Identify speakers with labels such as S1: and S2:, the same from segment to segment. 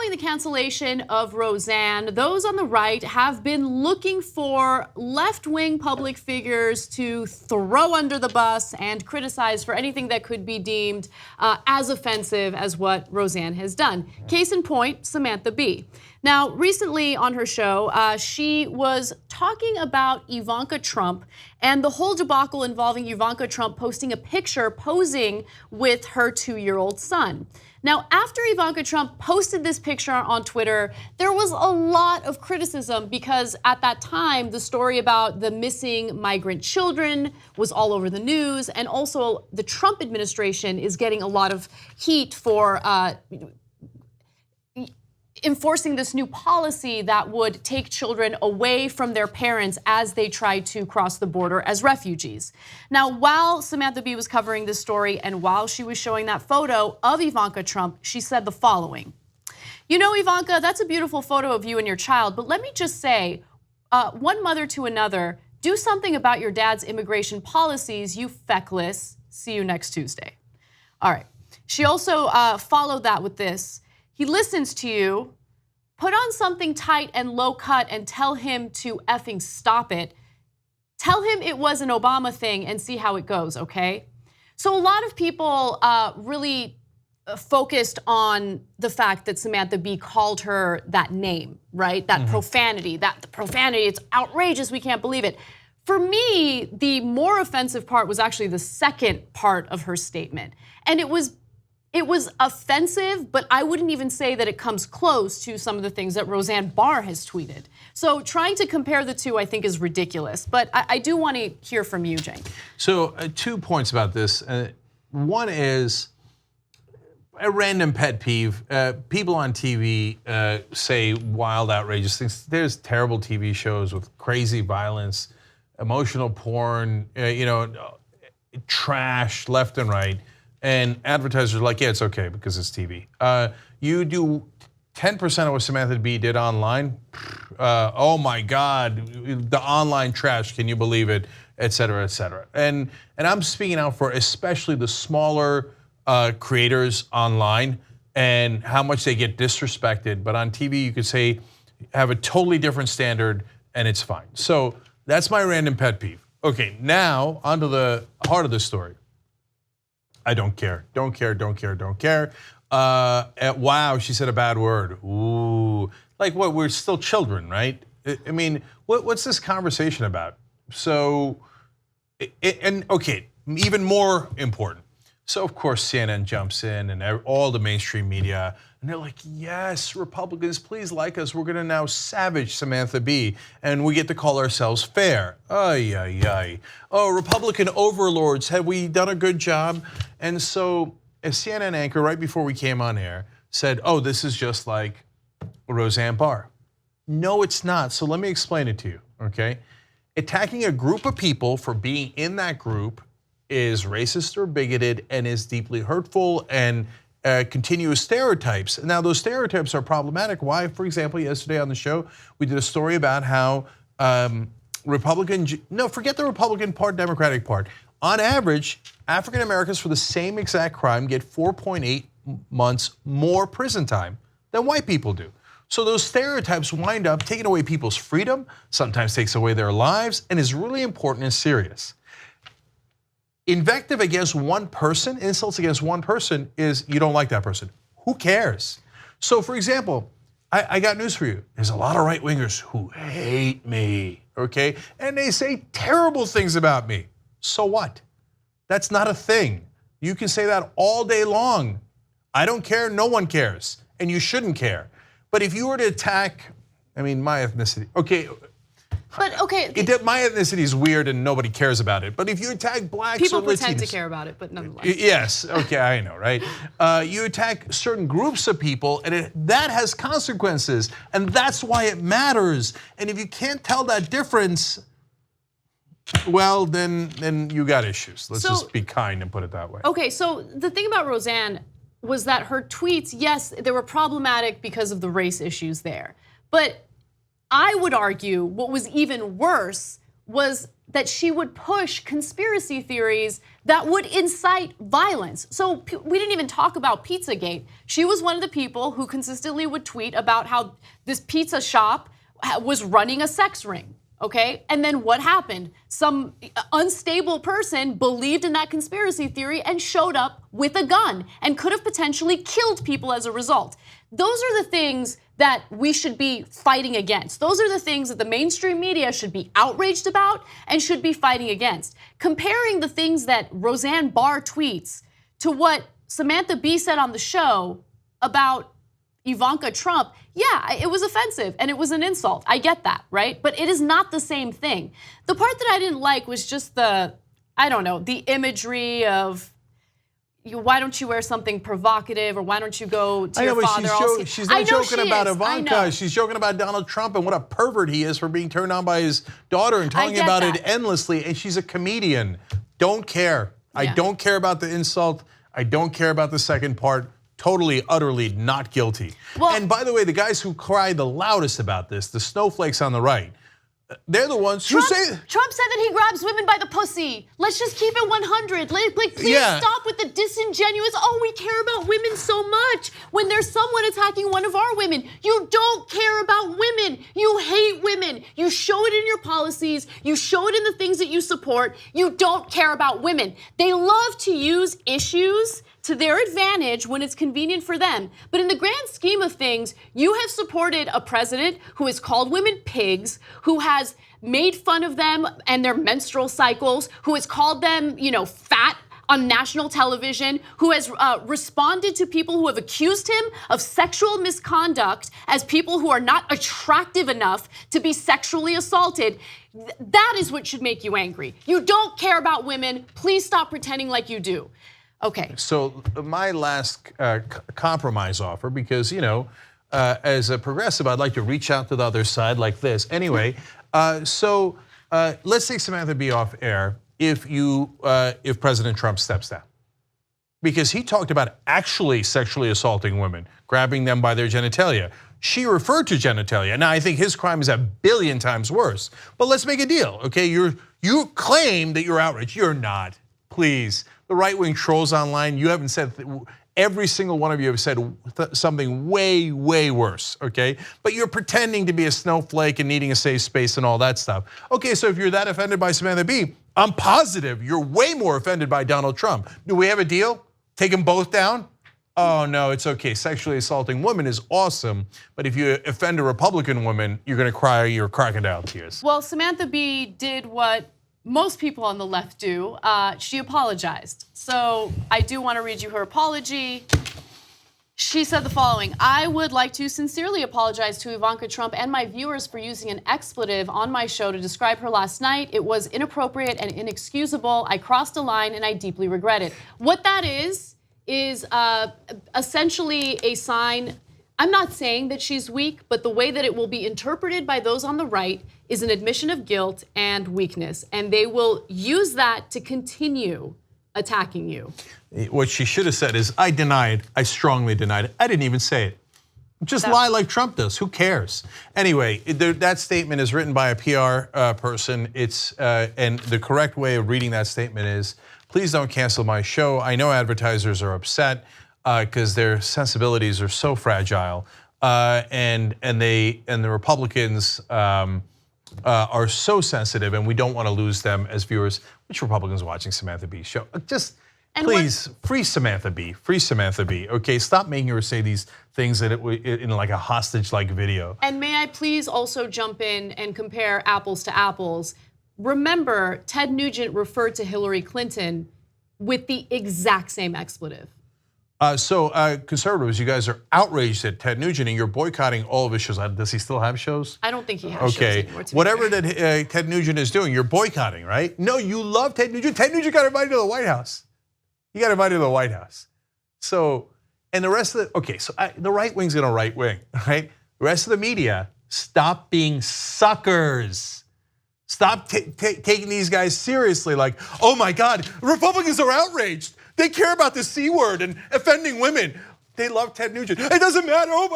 S1: following the cancellation of Roseanne, those on the right have been looking for left-wing public figures to throw under the bus and criticize for anything that could be deemed as offensive as what Roseanne has done. Case in point, Samantha Bee. Now, recently on her show, she was talking about Ivanka Trump and the whole debacle involving Ivanka Trump posting a picture posing with her 2-year-old son. Now, after Ivanka Trump posted this picture on Twitter, there was a lot of criticism because at that time, the story about the missing migrant children was all over the news, and also the Trump administration is getting a lot of heat for enforcing this new policy that would take children away from their parents as they try to cross the border as refugees. Now, while Samantha Bee was covering this story and while she was showing that photo of Ivanka Trump, she said the following. You know, Ivanka, that's a beautiful photo of you and your child, but let me just say, one mother to another, do something about your dad's immigration policies, you feckless. See you next Tuesday. All right. She also followed that with this. He listens to you, put on something tight and low cut and tell him to effing stop it. Tell him it was an Obama thing and see how it goes, okay? So a lot of people really focused on the fact that Samantha Bee called her that name, right? That profanity, it's outrageous, we can't believe it. For me, the more offensive part was actually the second part of her statement. And it was offensive, but I wouldn't even say that it comes close to some of the things that Roseanne Barr has tweeted. So trying to compare the two, I think, is ridiculous. But I do want to hear from you, Cenk.
S2: So 2 points about this. One is a random pet peeve. People on TV say wild, outrageous things. There's terrible TV shows with crazy violence, emotional porn, trash left and right. And advertisers are like, yeah, it's okay because it's TV. You do 10% of what Samantha Bee did online. Oh my God, the online trash, can you believe it, et cetera, et cetera. And I'm speaking out for especially the smaller creators online and how much they get disrespected. But on TV, you could say, have a totally different standard and it's fine. So that's my random pet peeve. Okay, now onto the heart of the story. I don't care, don't care, don't care, don't care. Wow, she said a bad word. Ooh, like what, we're still children, right? I mean, what's this conversation about? So, and okay, even more important. So of course CNN jumps in and all the mainstream media, and they're like, yes, Republicans, please like us. We're gonna now savage Samantha Bee, and we get to call ourselves fair. Ay, ay, ay. Oh, Republican overlords, have we done a good job? And so a CNN anchor right before we came on air said, oh, this is just like Roseanne Barr. No, it's not, so let me explain it to you, okay? Attacking a group of people for being in that group is racist or bigoted and is deeply hurtful and continuous stereotypes. Now those stereotypes are problematic. Why? For example, yesterday on the show, we did a story about how forget the Republican part, Democratic part. On average, African Americans for the same exact crime get 4.8 months more prison time than white people do. So those stereotypes wind up taking away people's freedom, sometimes takes away their lives, and is really important and serious. Invective against one person, insults against one person is you don't like that person. Who cares? So for example, I got news for you. There's a lot of right-wingers who hate me, okay? And they say terrible things about me. So what? That's not a thing. You can say that all day long. I don't care, no one cares, and you shouldn't care. But if you were to attack, I mean, my ethnicity, okay.
S1: But okay,
S2: my ethnicity is weird and nobody cares about it. But if you attack blacks
S1: people
S2: or
S1: pretend
S2: Latinos,
S1: to care about it, but nonetheless.
S2: Yes, okay, I know, right? You attack certain groups of people, and that has consequences, and that's why it matters. And if you can't tell that difference, well, then you got issues. Let's just be kind and put it that way.
S1: Okay, so the thing about Roseanne was that her tweets, yes, they were problematic because of the race issues there, but I would argue what was even worse was that she would push conspiracy theories that would incite violence. So we didn't even talk about Pizzagate. She was one of the people who consistently would tweet about how this pizza shop was running a sex ring. Okay, and then what happened? Some unstable person believed in that conspiracy theory and showed up with a gun and could have potentially killed people as a result. Those are the things that we should be fighting against. Those are the things that the mainstream media should be outraged about and should be fighting against. Comparing the things that Roseanne Barr tweets to what Samantha Bee said on the show about Ivanka Trump, yeah, it was offensive and it was an insult. I get that, right? But it is not the same thing. The part that I didn't like was just the imagery of, why don't you wear something provocative, or why don't you go to your father?
S2: She's not joking about Ivanka. She's joking about Donald Trump and what a pervert he is for being turned on by his daughter and talking about it endlessly. And she's a comedian. Don't care. I don't care about the insult. I don't care about the second part. Totally, utterly not guilty. Well, and by the way, the guys who cry the loudest about this, the snowflakes on the right, they're the ones who say
S1: Trump said that he grabs women by the pussy. Let's just keep it 100. Please stop with the disingenuous, we care about women so much when there's someone attacking one of our women. You don't care about women. You hate women. You show it in your policies. You show it in the things that you support. You don't care about women. They love to use issues to their advantage when it's convenient for them. But in the grand scheme of things, you have supported a president who has called women pigs, who has made fun of them and their menstrual cycles, who has called them, fat on national television, who has responded to people who have accused him of sexual misconduct as people who are not attractive enough to be sexually assaulted. That is what should make you angry. You don't care about women. Please stop pretending like you do. Okay.
S2: So my last compromise offer, because as a progressive, I'd like to reach out to the other side like this. Anyway, so let's take Samantha Bee off air if President Trump steps down, because he talked about actually sexually assaulting women, grabbing them by their genitalia. She referred to genitalia. Now I think his crime is 1 billion times worse. But let's make a deal, okay? You claim that you're outraged. You're not. Please. The right-wing trolls online, you haven't said, every single one of you have said something way, way worse, okay? But you're pretending to be a snowflake and needing a safe space and all that stuff. Okay, so if you're that offended by Samantha Bee, I'm positive you're way more offended by Donald Trump. Do we have a deal? Take them both down? Oh no, it's okay. Sexually assaulting women is awesome, but if you offend a Republican woman, you're gonna cry your crocodile tears.
S1: Well, Samantha Bee did what most people on the left do. She apologized. So I do want to read you her apology. She said the following: I would like to sincerely apologize to Ivanka Trump and my viewers for using an expletive on my show to describe her last night. It was inappropriate and inexcusable. I crossed a line and I deeply regret it. What that is essentially a sign. I'm not saying that she's weak, but the way that it will be interpreted by those on the right is an admission of guilt and weakness, and they will use that to continue attacking you.
S2: What she should have said is, I denied, I strongly denied it. I didn't even say it. Just lie like Trump does, who cares? Anyway, that statement is written by a PR person. And the correct way of reading that statement is, please don't cancel my show. I know advertisers are upset because their sensibilities are so fragile, and the Republicans are so sensitive, and we don't want to lose them as viewers. Which Republicans are watching Samantha Bee's show? Please, free Samantha Bee, free Samantha Bee. Okay, stop making her say these things in like a hostage-like video.
S1: And may I please also jump in and compare apples to apples? Remember, Ted Nugent referred to Hillary Clinton with the exact same expletive.
S2: So conservatives, you guys are outraged at Ted Nugent and you're boycotting all of his shows. Does he still have shows?
S1: I don't think he has shows anymore.
S2: Whatever that Ted Nugent is doing, you're boycotting, right? No, you love Ted Nugent. Ted Nugent got invited to the White House. He got invited to the White House. So, and the rest of the right wing's gonna right wing, right? The rest of the media, stop being suckers. Stop taking these guys seriously like, oh my God, Republicans are outraged. They care about the C word and offending women. they love Ted Nugent. It doesn't matter. Oh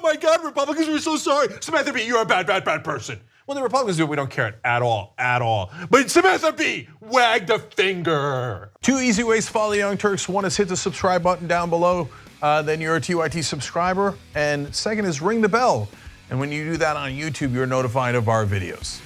S2: my God, Republicans, we're so sorry. Samantha Bee, you're a bad person. When the Republicans do it, we don't care at all. But Samantha Bee, wag the finger. 2 easy ways to follow the Young Turks. One is hit the subscribe button down below, then you're a TYT subscriber. And second is ring the bell. And when you do that on YouTube, you're notified of our videos.